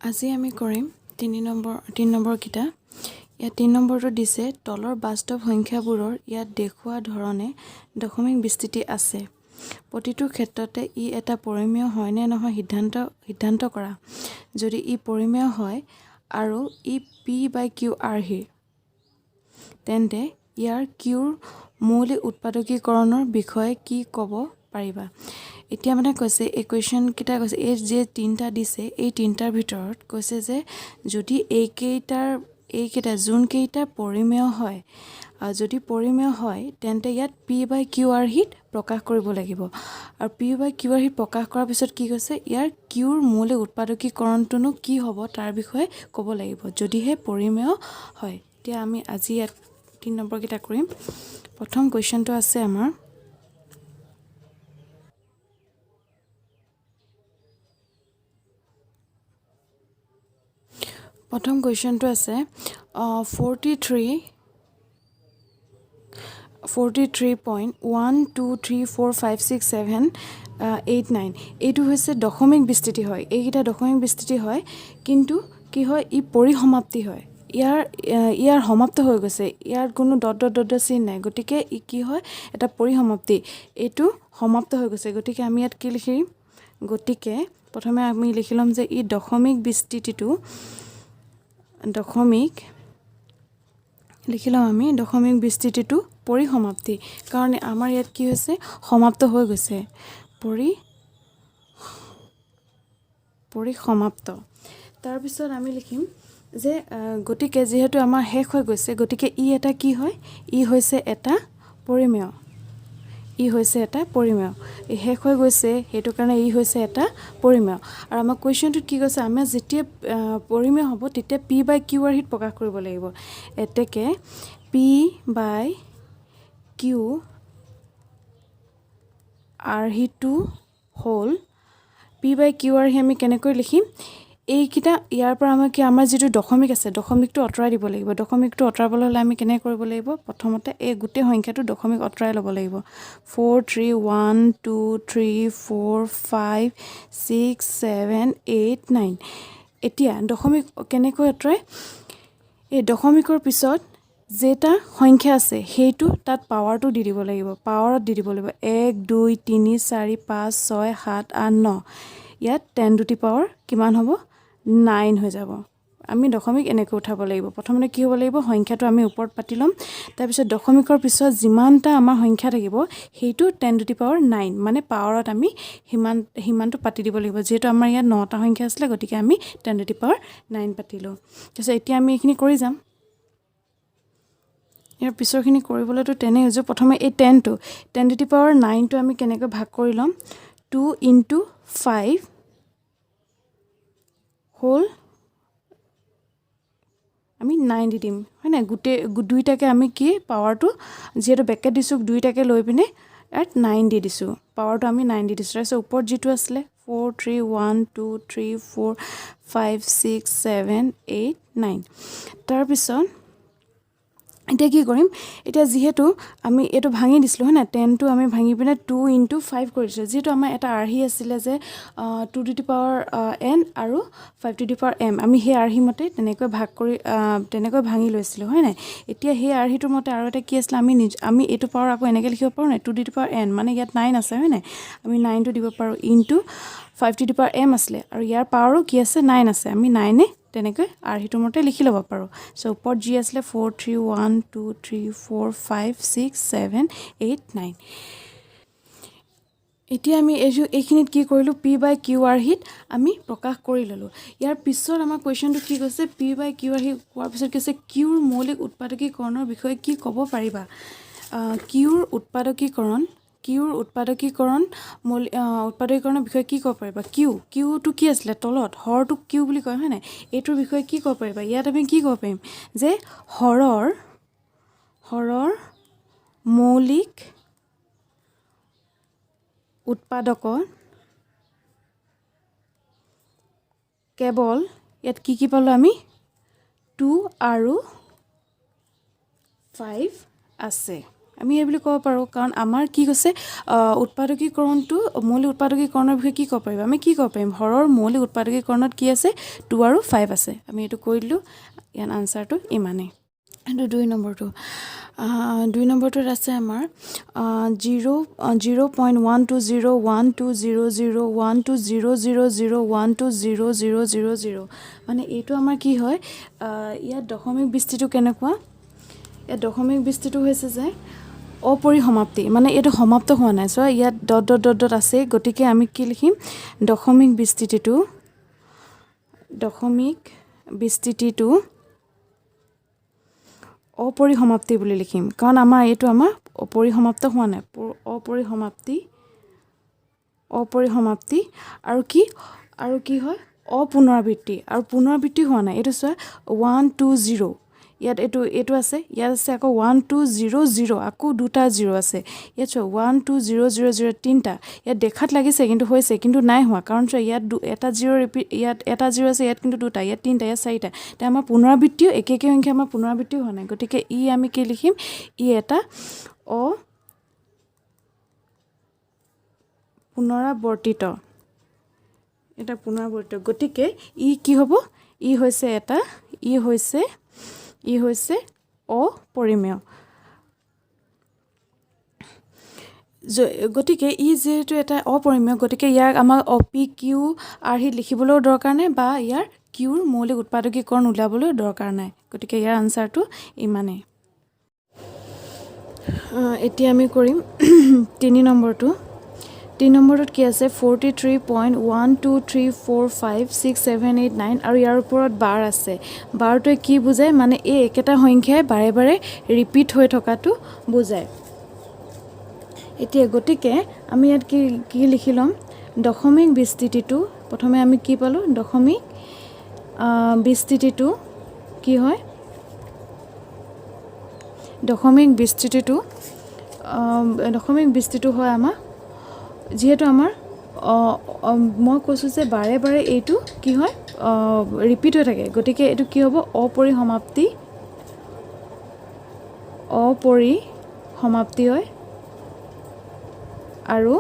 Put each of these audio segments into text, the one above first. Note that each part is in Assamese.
আজি আমি কৰিম 3 নম্বৰ কিটা ইয়াত 3 নম্বৰটো দিছে তলৰ বাস্তৱ সংখ্যাবোৰৰ ইয়াত দেখুওৱা ধৰণে দশমিক বিস্তৃতি আছে প্ৰতিটো ক্ষেত্ৰতে ই এটা পৰিমেয় হয় নে নহয় সিদ্ধান্ত কৰা যদি ই পৰিমেয় হয় আৰু ই p/q আৰ্হি তেন্তে ইয়াৰ qৰ মৌলিক উৎপাদকীকৰণৰ বিষয়ে কি ক'ব পাৰিবা এতিয়া মানে কৈছে এই কোৱেশ্চন কিটা কৈছে এই যে তিনটা দিছে এই তিনটাৰ ভিতৰত কৈছে যে যদি এইকেইটা যোন কেইটা পৰিমেয় হয় যদি পৰিমেয় হয় তেন্তে ইয়াত p/q আৰ্হিত প্ৰকাশ কৰিব লাগিব আৰু p/q আৰ্হিত প্ৰকাশ কৰাৰ পিছত কি কৈছে ইয়াৰ qৰ মৌলিক উৎপাদকীকৰণটো কি হ'ব তাৰ বিষয়ে ক'ব লাগিব যদিহে পৰিমেয় হয় এতিয়া আমি আজি ইয়াত 3 নম্বৰ কিটা কৰিম প্ৰথম কোৱেশ্চনটো আছে আমাৰ প্ৰথম কোৱেশ্চনটো আছে 43.123456789 এইটো হৈছে দশমিক বিস্তৃতি হয় এইকেইটা দশমিক বিস্তৃতি হয় কিন্তু কি হয় ই পৰিসমাপ্তি হয় ইয়াৰ সমাপ্ত হৈ গৈছে ইয়াৰ কোনো ডট চিন নাই গতিকে ই কি হয় এটা পৰিসমাপ্তি এইটো সমাপ্ত হৈ গৈছে গতিকে আমি ইয়াত কি লিখিম গতিকে প্ৰথমে আমি লিখি ল'ম যে ই দশমিক বিস্তৃতিটো দশমিক বিস্তৃতিটো পৰিসমাপ্তি কাৰণ আমাৰ ইয়াত কি হৈছে সমাপ্ত হৈ গৈছে পৰিসমাপ্ত তাৰ পিছত আমি লিখিম যে গতিকে যেহেতু আমাৰ শেষ হৈ গৈছে গতিকে ই এটা কি হয় ই হৈছে এটা পৰিমেয় শেষ হৈ গৈছে সেইটো কাৰণে ই হৈছে এটা পৰিমেয় আৰু আমাৰ কোৱেশ্চনটোত কি কৈছে আমি যেতিয়া পৰিমেয় হ'ব তেতিয়া p/q আৰ্হিত প্ৰকাশ কৰিব লাগিব এতেকে p/q আৰ্হিটো হ'ল p/q আৰ্হি আমি কেনেকৈ লিখিম এইকেইটা ইয়াৰ পৰা আমাৰ যিটো দশমিক আছে দশমিকটো আঁতৰাই দিব লাগিব দশমিকটো আঁতৰাবলৈ হ'লে আমি কেনে কৰিব লাগিব প্ৰথমতে এই গোটেই সংখ্যাটো দশমিক আঁতৰাই ল'ব লাগিব 4 3 1 2 3 4 5 6 7 8 9 এতিয়া দশমিক কেনেকৈ আঁতৰাই এই দশমিকৰ পিছত যেটা সংখ্যা আছে সেইটো তাত পাৱাৰটো দি দিব লাগিব 1 2 3 4 5 6 7 8 9 ইয়াত 10 টু দি পাৱাৰ কিমান হ'ব 9 হৈ যাব আমি দশমিক এনেকৈ উঠাব লাগিব প্ৰথমতে কি হ'ব লাগিব সংখ্যাটো আমি ওপৰত পাতি ল'ম তাৰ পিছত দশমিকৰ পিছত যিমানটা আমাৰ সংখ্যা থাকিব সেইটো 10 টু দি পাৱাৰ 9 মানে পাৱাৰত আমি হিমানটো পাতি দিব লাগিব যেহেতু আমাৰ ইয়াত 9টা সংখ্যা আছিল গতিকে আমি 10 টু দি পাৱাৰ 9 পাতিলো তাৰপিছত এতিয়া আমি এইখিনি কৰি যাম ইয়াৰ পিছৰখিনি কৰিবলৈতো 10 হৈ যাব প্ৰথমে এই 10 টু দি পাৱাৰ 9 টো আমি কেনেকৈ ভাগ কৰি ল'ম 2 * 5 হোল আমি 9 দি দিম হয় না দুইটাকে আমি কি পাৱাৰটো যেহেতু ব্ৰেকেট দিছো দুইটাকে লৈ পিনে ইয়াত 9 দি দিছো পাৱাৰটো আমি 9 দি দিছো তাৰপিছত ওপৰত যেটো আছিলে 4 3 1 2 3 4 5 6 7 8 9 তাৰপিছত এতিয়া কি কৰিম এতিয়া যেহেতু আমি এটো ভাঙি দিছিলো হয় না 10 টো আমি ভাঙি পিনে 2 * 5 কৰিছো যেটো আমাৰ এটা আৰ্হি আছিল যে 2 টু দি পাৱাৰ n আৰু 5 টু দি পাৱাৰ m আমি সেই আৰ্হি মতে তেনেকৈ ভাগ কৰি তেনেকৈ ভাঙি লৈছিলো হয় না এতিয়া সেই আৰ্হিটোৰ মতে আৰু এটা কি আছিল আমি এটো পাৱাৰ আকৌ এনেকৈ লিখিব পাৰো না 2 টু দি পাৱাৰ n মানে ইয়াত 9 আছে হয় না আমি 9 টো দিব পাৰো * 5 টু দি পাৱাৰ m আছিলে আৰু ইয়াৰ পাৱাৰো কি আছে 9 আছে আমি 9 তেনেকৈ আৰ্হিটোৰ মতে লিখি ল'ব পাৰো সো ওপৰত জি আছিলে 4 3 1 2 3 4 5 6 7 8 9 এতিয়া আমি এইখিনিত কি কৰিলো p/q আৰ্হিত আমি প্ৰকাশ কৰি ললো ইয়াৰ পিছত আমাৰ কোৱেশ্চনটো কি কৈছে p/q আৰ্হি কোৱাৰ পিছত কৈছে qৰ মৌলিক উৎপাদকীকৰণৰ বিষয়ে কি ক'ব পাৰিবা qৰ উৎপাদকীকৰণৰ বিষয়ে কি ক'ব পাৰিবা q টো কি আছিলে তলত হৰটো q বুলি কয় হয় নাই এইটোৰ বিষয়ে কি ক'ব পাৰিবা ইয়াত আমি কি ক'ব পাৰিম যে হৰৰ মৌলিক উৎপাদকৰ কেৱল ইয়াত কি পালো আমি 2 আৰু 5 আছে আমি এই বুলি ক'ব পাৰোঁ কাৰণ আমাৰ কি কৈছে উৎপাদকীকৰণটো মৌলিক উৎপাদকীকৰণৰ বিষয়ে কি ক'ব পাৰিম আমি কি ক'ব পাৰিম হৰৰ মৌলিক উৎপাদকীকৰণত কি আছে 2 আৰু 5 আছে আমি এইটো কৈ দিলোঁ ইয়াৰ আনচাৰটো ইমানেই আৰু 2 নম্বৰটোত আছে আমাৰ 0.1201200120000120000 মানে এইটো আমাৰ কি হয় ইয়াত দশমিক বিস্তৃতিটো কেনেকুৱা ইয়াত দশমিক বিস্তৃতিটো হৈছে যে অপৰিসমাপ্তি মানে এইটো সমাপ্ত হোৱা নাই চ' ইয়াত ডট ডট ডট ডট আছে গতিকে আমি কি লিখিম দশমিক বিস্তৃতিটো অপৰিসমাপ্তি বুলি লিখিম কাৰণ আমাৰ এইটো আমাৰ অপৰিসমাপ্ত হোৱা নাই অপৰিসমাপ্তি আৰু কি হয় অপুনৰাবৃত্তি আৰু পুনৰাবৃত্তি হোৱা নাই এইটো চোৱা 120 ইয়াত এইটো আছে ইয়াত আছে আকৌ 1200 আকৌ দুটা 0 আছে ইয়াত চোৱা 12000 তিনিটা ইয়াত দেখাত লাগিছে কিন্তু হৈছে কিন্তু নাই হোৱা কাৰণ চোৱা ইয়াত এটা 0 ৰিপিট ইয়াত এটা 0 আছে ইয়াত কিন্তু দুটা ইয়াত তিনিটা ইয়াত চাৰিটা তে আমাৰ পুনৰাবৃত্তিও একে সংখ্যা আমাৰ পুনৰাবৃত্তি হোৱা নাই গতিকে ই আমি কি লিখিম ই এটা পুনৰাবৰ্তিত গতিকে ই কি হ'ব ই হৈছে অপৰিমেয় গতিকে ই যেহেতু এটা অপৰিমেয় গতিকে ইয়াক আমাক পি কিউ আৰ হি লিখিবলৈও দৰকাৰ নাই বা ইয়াৰ কিউৰ মৌলিক উৎপাদকীকৰণ উলিয়াবলৈও দৰকাৰ নাই গতিকে ইয়াৰ আনচাৰটো ইমানেই এতিয়া আমি কৰিম 3 নম্বৰটোত কি আছে 43.123456789 আৰু ইয়াৰ ওপৰত বাৰ আছে বাৰটোৱে কি বুজায় মানে এই একেটা সংখ্যাই বাৰে বাৰে ৰিপিট হৈ থকাটো বুজায় এতিয়া গতিকে আমি ইয়াত কি লিখি ল'ম দশমিক বিস্তৃতিটো প্ৰথমে আমি কি পালোঁ দশমিক বিস্তৃতিটো কি হয় দশমিক বিস্তৃতিটো হয় আমাৰ যিহেতু আমাৰ মই কৈছোঁ যে বাৰে বাৰে এইটো কি হয় ৰিপিট হৈ থাকে গতিকে এইটো কি হ'ব অপৰিসমাপ্তি হয় আৰু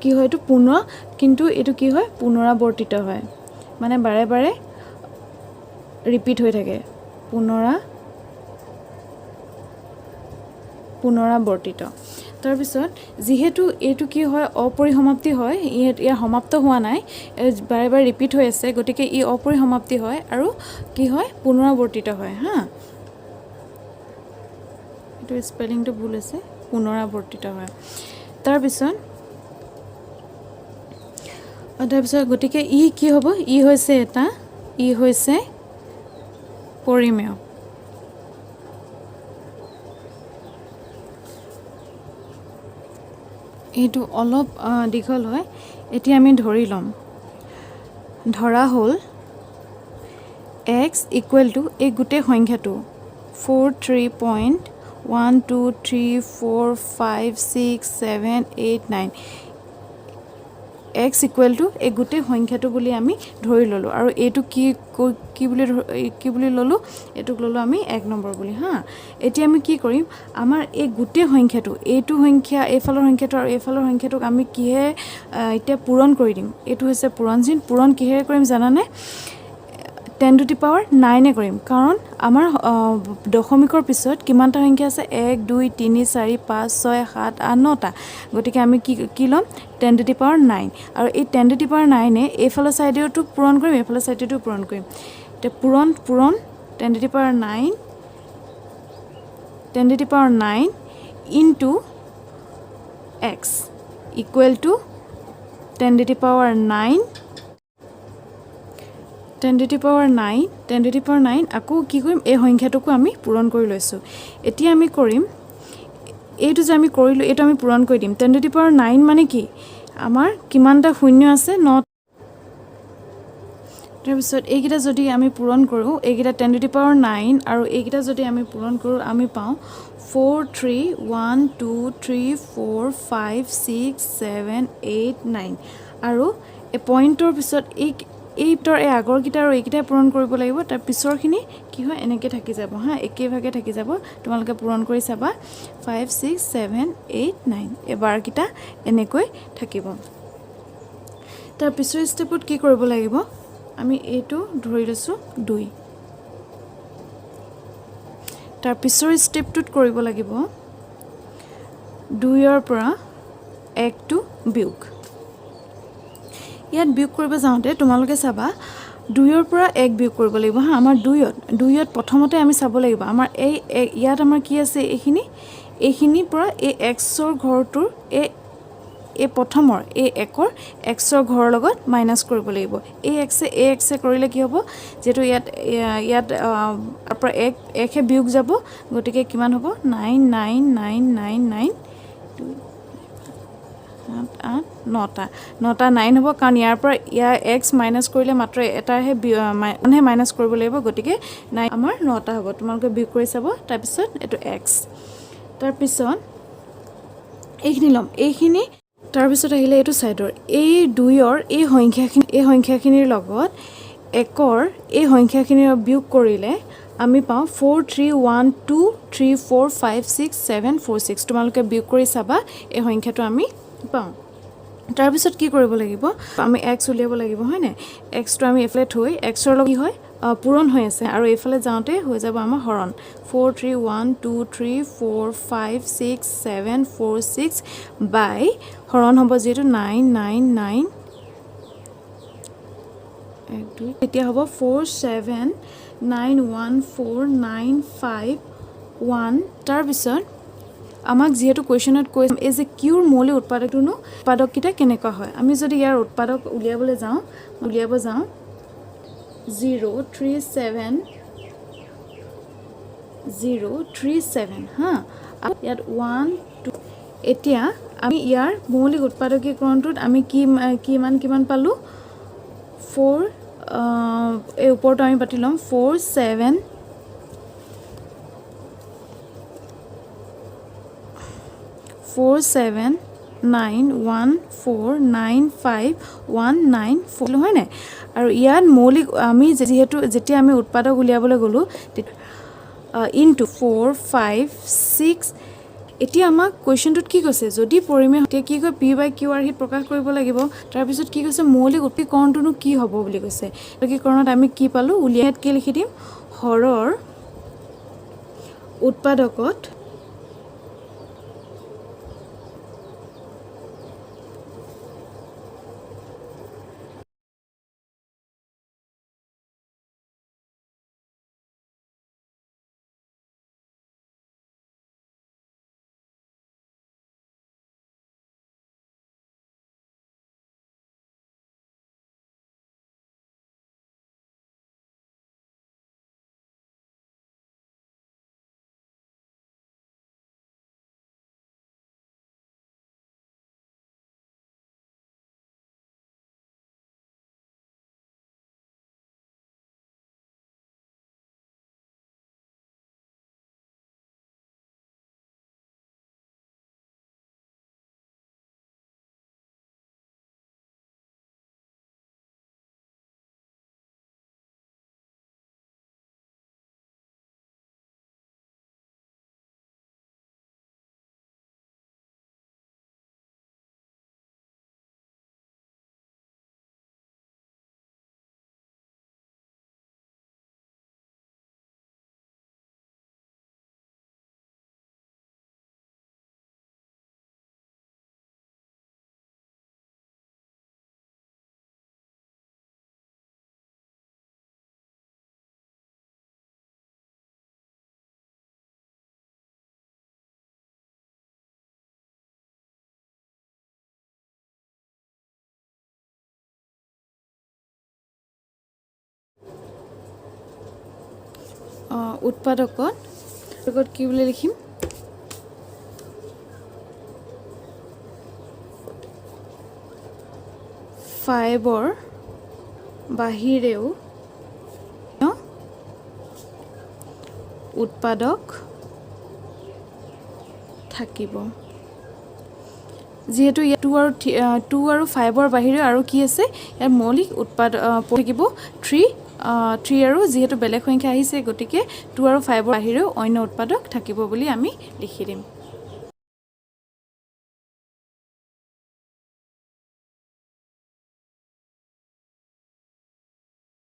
কি হয় এইটো কিন্তু এইটো কি হয় পুনৰাবৰ্তিত হয় মানে বাৰে বাৰে ৰিপিট হৈ থাকে পুনৰাবৰ্তিত তাৰপিছত যিহেতু এইটো কি হয় অপৰিসমাপ্তি হয় ইয়াৰ সমাপ্ত হোৱা নাই বাৰে বাৰে ৰিপিট হৈ আছে গতিকে ই অপৰিসমাপ্তি হয় আৰু কি হয় পুনৰাবৰ্তিত হয় হা এইটো স্পেলিংটো ভুল আছে পুনৰাবৰ্তিত হয় তাৰপিছত গতিকে ই কি হ'ব ই হৈছে পৰিমেয় এইটো অলপ দীঘল হয় এতিয়া আমি ধৰি ল'ম ধৰা হ'ল x = এই গোটেই সংখ্যাটো 43.123456789 x = এই গোটেই সংখ্যাটো বুলি আমি ধৰি ল'লোঁ আৰু এইটো কি বুলি ল'লোঁ এইটোক ল'লোঁ আমি 1 নম্বৰ বুলি হা এতিয়া আমি কি কৰিম আমাৰ এই গোটেই সংখ্যাটো এইটো সংখ্যা এইফালৰ সংখ্যাটো আৰু এইফালৰ সংখ্যাটোক আমি কিহে এতিয়া পূৰণ কৰি দিম এইটো হৈছে পূৰণ কিহেৰে কৰিম জানানে 10⁹ কৰিম কাৰণ আমাৰ দশমিকৰ পিছত কিমানটা সংখ্যা আছে 1 2 3 4 5 6 7 8 9টা গতিকে আমি কি ল'ম 10⁹ আৰু এই 10⁹ এইফালৰ সাইডেটো পূৰণ কৰিম এইফালৰ সাইডেটো পূৰণ কৰিম তে পূৰণ 10⁹ into x = 10⁹ আকৌ কি কৰিম এই সংখ্যাটোকো আমি পূৰণ কৰি লৈছোঁ এতিয়া আমি কৰিম এইটো যে আমি কৰিলোঁ এইটো আমি পূৰণ কৰি দিম 10⁹ মানে কি আমাৰ কিমানটা শূন্য আছে 9 তাৰপিছত এইকেইটা যদি আমি পূৰণ কৰোঁ এইকেইটা 10⁹ আৰু এইকেইটা যদি আমি পূৰণ কৰোঁ আমি পাওঁ 4312345678 9 আৰু এই পইণ্টৰ পিছত এইটোৰ এই আগৰকেইটা আৰু এইকেইটাই পূৰণ কৰিব লাগিব তাৰ পিছৰখিনি কি হয় এনেকৈ থাকি যাব হা একেভাগে থাকি যাব তোমালোকে পূৰণ কৰি চাবা 5 6 7 8 9 এবাৰকেইটা এনেকৈ থাকিব তাৰ পিছৰ ষ্টেপত কি কৰিব লাগিব আমি এইটো ধৰি লৈছোঁ 2 তাৰ পিছৰ ষ্টেপটোত কৰিব লাগিব 2ৰ পৰা 1টো বিয়োগ ইয়াত বিয়োগ কৰিব যাওঁতে তোমালোকে চাবা 2ৰ পৰা 1 বিয়োগ কৰিব লাগিব হা আমাৰ 2ত প্ৰথমতে আমি চাব লাগিব আমাৰ এই ইয়াত আমাৰ কি আছে এইখিনিৰ পৰা এই xৰ ঘৰটোৰ এই প্ৰথমৰ এই 1ৰ xৰ ঘৰৰ লগত মাইনাছ কৰিব লাগিব এই x কৰিলে কি হ'ব যেটো ইয়াত পৰা 1 হে বিয়োগ যাব গতিকে কিমান হ'ব 99999 9টা 9 হ'ব কাৰণ ইয়াৰ পৰা ইয়াৰ x মাইনাছ কৰিলে মাত্ৰ এটাহে মানহে মাইনাছ কৰিব লাগিব গতিকে 9 আমাৰ 9টা হ'ব তোমালোকে বিয়োগ কৰি চাব তাৰপিছত এটো x তাৰপিছত এইখিনি লম এইখিনি তাৰপিছত আহিলে এইটো সাইডৰ এই 2ৰ এই সংখ্যাখিনিৰ লগত 1ৰ এই সংখ্যাখিনিৰ বিয়োগ কৰিলে আমি পাওঁ 4 3 1 2 3 4 5 6 7 4 6 তোমালোকে বিয়োগ কৰি চাবা এই সংখ্যাটো আমি পাওঁ তাৰপিছত কি কৰিব লাগিব আমি x উলিয়াব লাগিব হয় না x টো আমি এফালে থৈ x ৰ লগত কি হয় পূৰণ হৈ আছে আৰু এফালে যাওঁতে হৈ যাব আমাৰ হৰণ 4 3 1 2 3 4 5 6 7 4 6 বাই হৰণ হ'ব যেটো 9 9 9 এতিয়া হ'ব 4 7 9 1 4 9 5 1 তাৰপিছত আমাক যেহেতু কোৱেশ্চনত কৈছে এই যে কিউৰ মৌলিক উৎপাদকটোনো উৎপাদককিটা কেনেকুৱা হয় আমি যদি ইয়াৰ উৎপাদক উলিয়াব যাওঁ 0 3 7 0 3 7 হা ইয়াত 1 2 এতিয়া আমি ইয়াৰ মৌলিক উৎপাদকীকৰণটোত আমি কিমান পালো 4 এই ওপৰটো আমি পাতি লম 4 7 4 7 9 1 4 9 5 1 9 4 হয় নাই আৰু ইয়াত মৌলিক আমি যেহেতু যেতিয়া আমি উৎপাদক উলিয়াবলৈ গলো ইনটু 4 5 6 এতিয়া আমাক কোৱেশ্চনটোত কি কৈছে যদি পৰিমেয় হতে কি কয় p/q/r হিত প্ৰকাশ কৰিব লাগিব তাৰ পিছত কি কৈছে মৌলিক উৎপাদকৰণটো কি হ'ব বুলি কৈছে উৎপাদকীকৰণত আমি কি পালো উলিয়াত কি লিখি দিম হৰৰ উৎপাদকত উৎপাদকত কি বুলি লিখিম 5ৰ বাহিৰেও উৎপাদক থাকিব যিহেতু ইয়াত 2 আৰু 5ৰ বাহিৰেও আৰু কি আছে ইয়াৰ মৌলিক উৎপাদ থাকিব 3 আৰু যিহেতু বেলেগ সংখ্যা আহিছে গতিকে 2 আৰু 5ৰ বাহিৰেও অন্য উৎপাদক থাকিব বুলি আমি লিখি দিম